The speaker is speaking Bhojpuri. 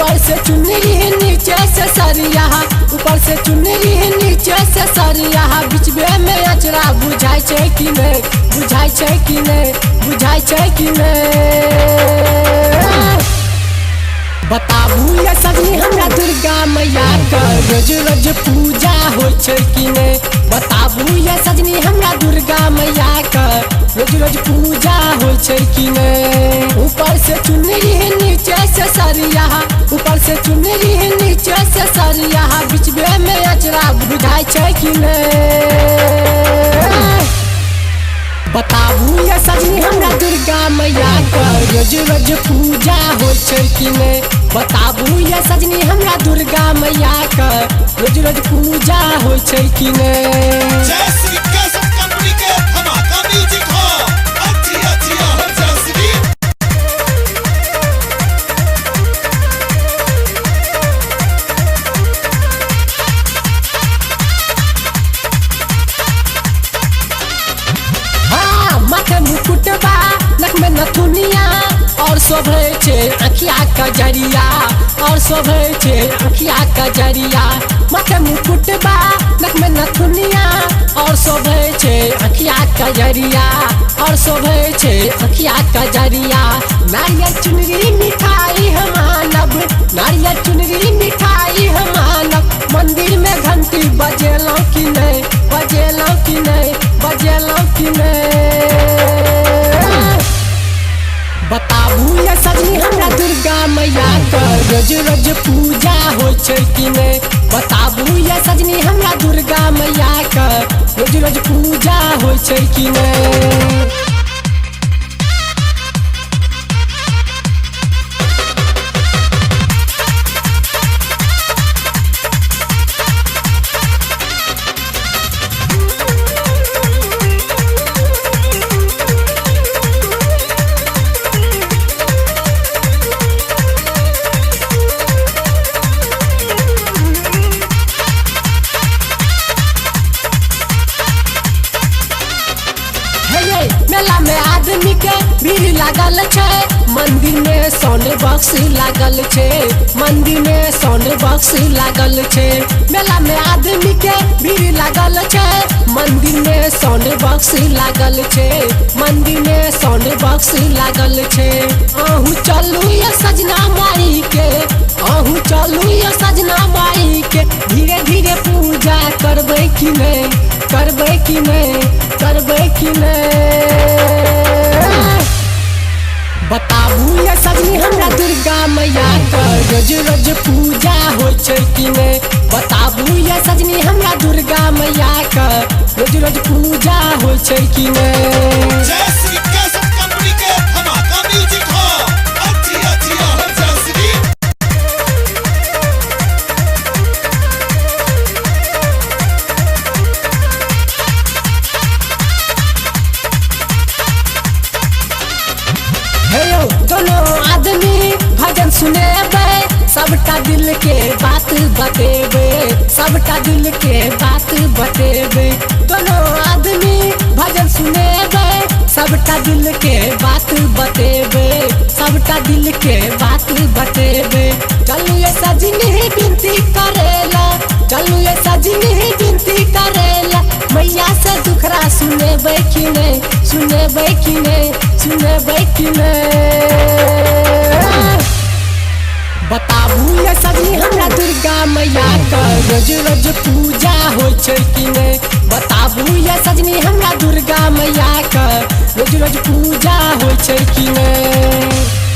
ऊपर से चुनरी नीचे से सरिया, ऊपर से चुनरी नीचे से सरिया, बिचबे में अचरा बुझाई छै कि नहीं, बुझाई छै कि नहीं, बुझाई छै कि नहीं। बताबू ये सजनी हमरा दुर्गा मैया के रोज रोज पूजा होइ छै कि नहीं, बताबू ये सजनी हमरा दुर्गा मैया के रोज रोज पूजा होइ छै कि नहीं। ऊपर से चुनरी नीचे से सरिया, ऊपर से चुनरी नीचे से सरिया, बिचबे में अचरा बुझाई छै कि नहीं। बताबू ये सजनी हमरा दुर्गा मैया के रोज रोज पूजा होइ छै कि नहीं, बताबू ये सजनी हमरा दुर्गा मैया के रोज रोज पूजा होइ छै कि नहीं। जय श्री कैसेट कंपनी के धमाका म्यूजिक हो, अच्छी अच्छी हो जय श्री। हाँ माथे मुकुटबा नक में नथुनिया और शोभे छे अखिया का जरिया, और शोभे छे अखिया का जरिया। माथे मुकुटबा नक में नथुनिया और शोभे छे अखिया का जरिया, और शोभे छे अखिया का जरिया। नारियल चुनरी मिठाई हम मानब, नारियल चुनरी मिठाई हम मानब, मंदिर में घंटी बजेलौं कि नहीं, बजेलौं कि नहीं, बजेलौं कि नहीं। बताबू ये सजनी हमरा दुर्गा मैया के रोज रोज पूजा होइ छै कि नहीं, बताबू ये सजनी हमरा दुर्गा मैया के रोज रोज पूजा होइ छै कि नहीं। मेला में आदमी के भीड़ लागल छै, मंदिर में साउंड बॉक्स लागल छै, मंदिर में साउंड बॉक्स लागल छै। मेला में आदमी के भीड़ लागल छै, मंदिर में साउंड बॉक्स लागल छै, मंदिर में साउंड बॉक्स लागल छै। आहू चलू ये सजना माई के, आहू चलू ये सजना माई के, धीरे धीरे पूजा करबै कि नहीं, करबै कि नहीं, करबै कि नहीं। बताबू ये सजनी हमरा दुर्गा मैया के रोज रोज पूजा होइ छै कि नहीं, बताबू ये सजनी हमरा दुर्गा मैया के रोज रोज पूजा होइ छै कि नहीं। जय श्री कैसेट कंपनी के धमाका म्यूजिक हो, अच्छी अच्छी हो जय श्री। हेयो दोनों आदमी भजन सुनेबे, सबटा दिल के बात बतेबे, सबटा दिल के बात बतेबे। दोनों आदमी भजन सुनेबे, सबटा दिल के बात बतेबे, सबटा दिल के बात बतेबे। चलू ये सजनी विनती करेला, चलू ये सजनी विनती करेला, मैया से दुखरा सुनेबे कि नहीं, सुनेबे कि नहीं, सुनेबे कि नहीं। बताबू ये सजनी हमरा दुर्गा मैया के रोज रोज पूजा होइ छै कि नहीं, बताबू ये सजनी हमरा दुर्गा मैया के रोज रोज पूजा होइ छै कि नहीं।